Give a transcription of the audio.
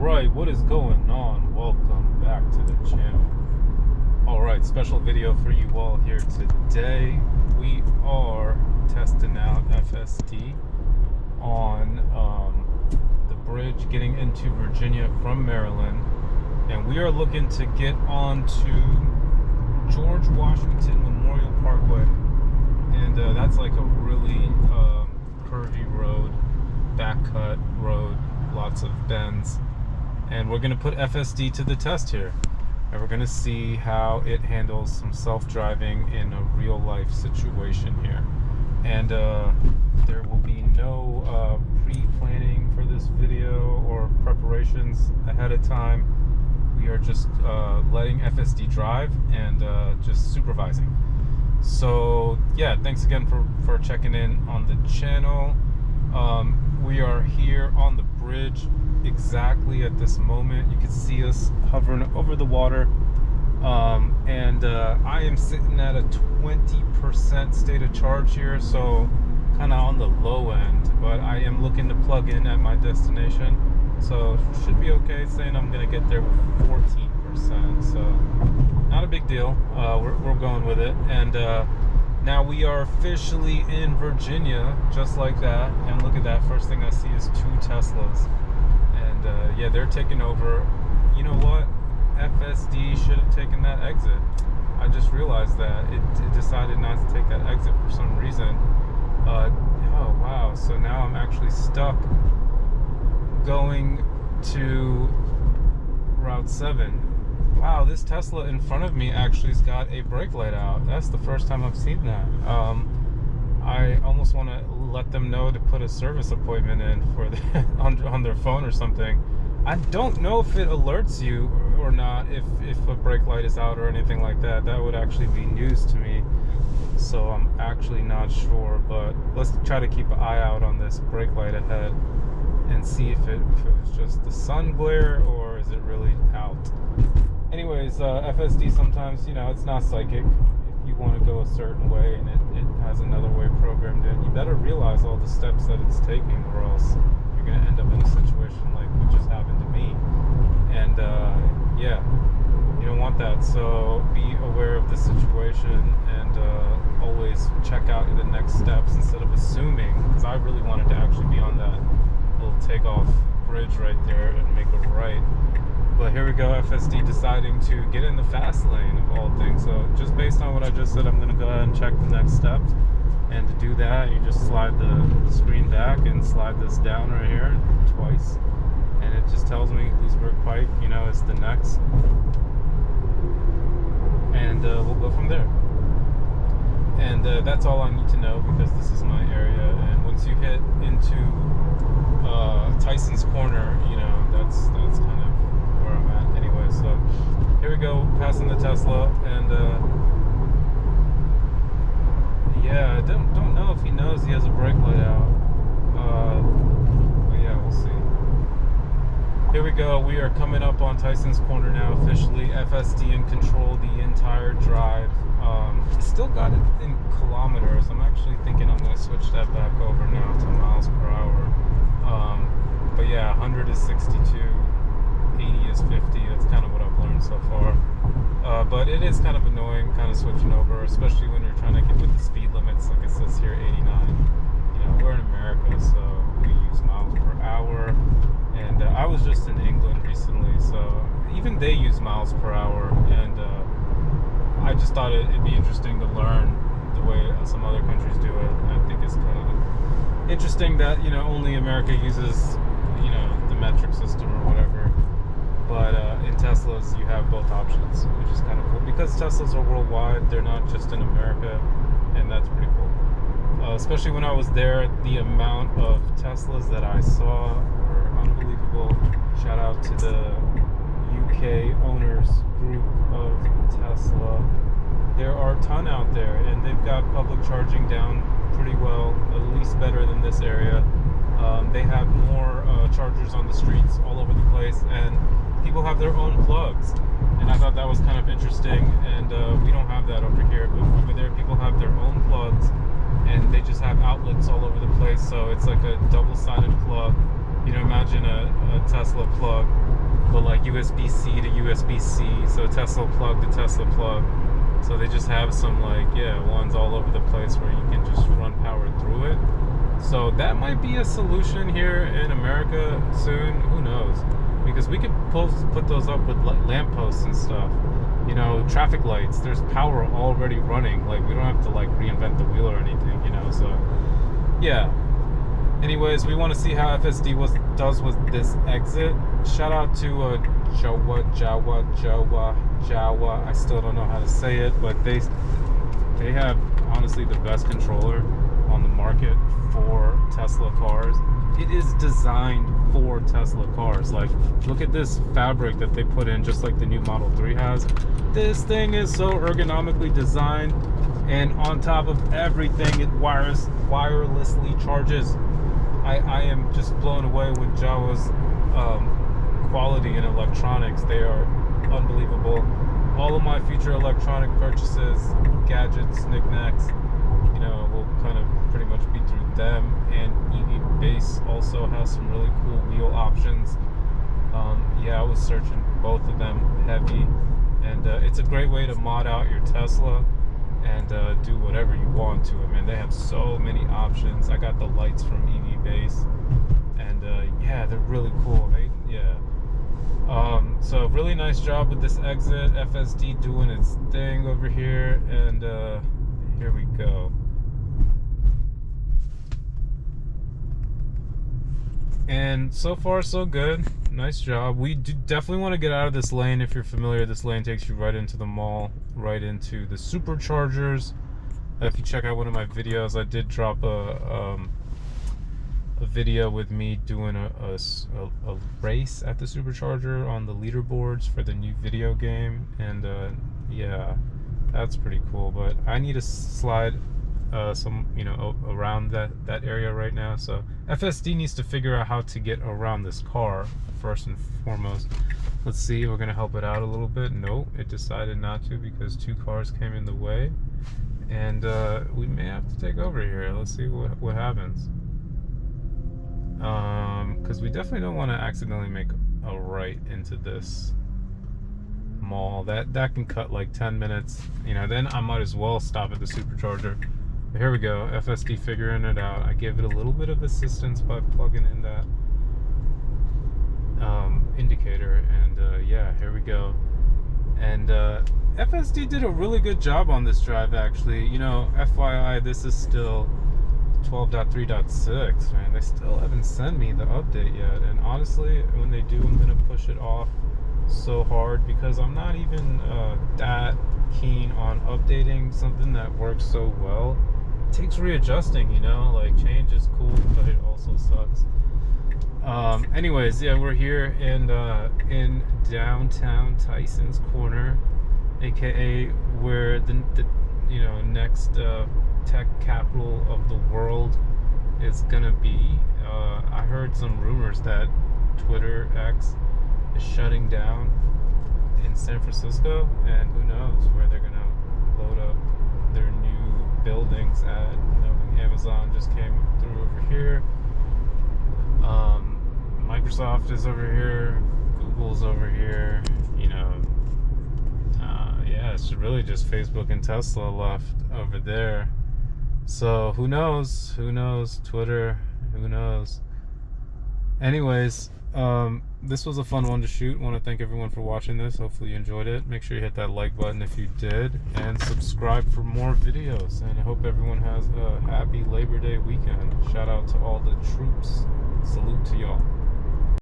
Alright, what is going on? Welcome back to the channel. Alright, special video for you all here today. We are testing out FSD on the bridge getting into Virginia from Maryland. And we are looking to get onto George Washington Memorial Parkway. And that's like a really curvy road, back cut road, lots of bends. And we're going to put FSD to the test here. And we're going to see how it handles some self-driving in a real life situation here. And there will be no pre-planning for this video or preparations ahead of time. We are just letting FSD drive and just supervising. So yeah, thanks again for checking in on the channel. We are here on the bridge exactly at this moment. You can see us hovering over the water, and I am sitting at a 20% state of charge here, so kind of on the low end, but I am looking to plug in at my destination, so should be okay. Saying I'm gonna get there with 14%, so not a big deal. We're going with it. And now we are officially in Virginia, just like that. And look at that, first thing I see is 2 Teslas. And yeah, they're taking over. You know what? FSD should have taken that exit. I just realized that it decided not to take that exit for some reason. Oh wow, so now I'm actually stuck going to Route 7. Wow, this Tesla in front of me actually has got a brake light out. That's the first time I've seen that. I almost want to let them know to put a service appointment in for the, on their phone or something. I don't know if it alerts you or not if a brake light is out or anything like that. That would actually be news to me. So I'm actually not sure, but let's try to keep an eye out on this brake light ahead and see if it was just the sun glare or is it really out. Anyways, FSD sometimes, you know, it's not psychic. If you want to go a certain way and it has another way programmed in, you better realize all the steps that it's taking, or else you're going to end up in a situation like what just happened to me. And yeah, you don't want that. So be aware of the situation and always check out the next steps instead of assuming, because I really wanted to actually be on that little takeoff bridge right there and make a right. But here we go, FSD deciding to get in the fast lane of all things. So just based on what I just said, I'm going to go ahead and check the next steps. And to do that, you just slide the screen back and slide this down right here twice. And it just tells me Leesburg Pike, you know, is the next. And we'll go from there. And that's all I need to know, because this is my area. And once you hit into Tysons corner, you know, that's kind of where I'm at anyway. So here we go, passing the Tesla. And yeah, I don't know if he knows he has a brake light out, but yeah, we'll see. Here we go, we are coming up on Tysons corner now officially. FSD in control the entire drive. Still got it in kilometers. I'm actually thinking I'm going to switch that back over now to miles per hour. But yeah, 100 is 62, 80 is 50. That's kind of what I've learned so far. But it is kind of annoying kind of switching over, especially when you're trying to get with the speed limits. Like it says here, 89. You know, we're in America, so we use miles per hour. And I was just in England recently, so even they use miles per hour. And I just thought it'd be interesting to learn the way some other countries do it. I think it's kind of interesting that, you know, only America uses, you know, the metric system or whatever. But in Teslas, you have both options, which is kind of cool, because Teslas are worldwide. They're not just in America, and that's pretty cool. Especially when I was there, the amount of Teslas that I saw were unbelievable. Shout out to the UK owners group of Tesla. There are a ton out there, and they've got public charging down pretty well, at least better than this area. They have more chargers on the streets all over the place, and people have their own plugs. And I thought that was kind of interesting, and we don't have that over here. But over there, people have their own plugs, and they just have outlets all over the place. So it's like a double-sided plug. You know, imagine a Tesla plug, but like USB-C to USB-C, so Tesla plug to Tesla plug. So they just have some like, ones all over the place where you can just run power through it. So that might be a solution here in America soon. Who knows? Because we could put those up with lampposts and stuff. You know, traffic lights. There's power already running. Like, we don't have to like reinvent the wheel or anything. You know, so yeah. Anyways, we want to see how FSD does with this exit. Shout out to Jawa. I still don't know how to say it, but they have honestly the best controller on the market for Tesla cars. It is designed for Tesla cars. Like, look at this fabric that they put in, just like the new Model 3 has. This thing is so ergonomically designed, and on top of everything, it wirelessly charges. I am just blown away with Jawa's quality in electronics. They are unbelievable. All of my future electronic purchases, gadgets, knickknacks, you know, will kind of pretty much be through them. And Evbase also has some really cool wheel options. I was searching both of them heavy, and it's a great way to mod out your Tesla and do whatever you want to it, man. They have so many options. I got the lights from Evbase, and they're really cool. So really nice job with this exit. FSD doing its thing over here, and here we go. And so far so good. Nice job. We do definitely want to get out of this lane. If you're familiar, this lane takes you right into the mall, right into the superchargers. If you check out one of my videos, I did drop a video with me doing a race at the supercharger on the leaderboards for the new video game, and that's pretty cool. But I need to slide around that area right now, so FSD needs to figure out how to get around this car first and foremost. Let's see, we're gonna help it out a little bit. No, it decided not to because two cars came in the way, and we may have to take over here. Let's see what happens, because we definitely don't want to accidentally make a right into this mall. That can cut like 10 minutes, you know. Then I might as well stop at the supercharger. But here we go, FSD figuring it out. I gave it a little bit of assistance by plugging in that indicator, and here we go. And FSD did a really good job on this drive, actually. You know, FYI, this is still 12.3.6, man. They still haven't sent me the update yet, and honestly, when they do, I'm gonna push it off so hard, because I'm not even that keen on updating something that works so well. It takes readjusting, you know. Like, change is cool, but it also sucks. Anyways, we're here in downtown Tysons Corner, aka where the next tech capital of the world is gonna be. I heard some rumors that Twitter X is shutting down in San Francisco, and who knows where they're gonna load up their new buildings at. You know, Amazon just came through over here. Microsoft is over here. Google's over here. You know, it's really just Facebook and Tesla left over there. So who knows? Who knows? Twitter, who knows? Anyways, this was a fun one to shoot. Want to thank everyone for watching this. Hopefully you enjoyed it. Make sure you hit that like button if you did, and subscribe for more videos. And I hope everyone has a happy Labor Day weekend. Shout out to all the troops. Salute to y'all.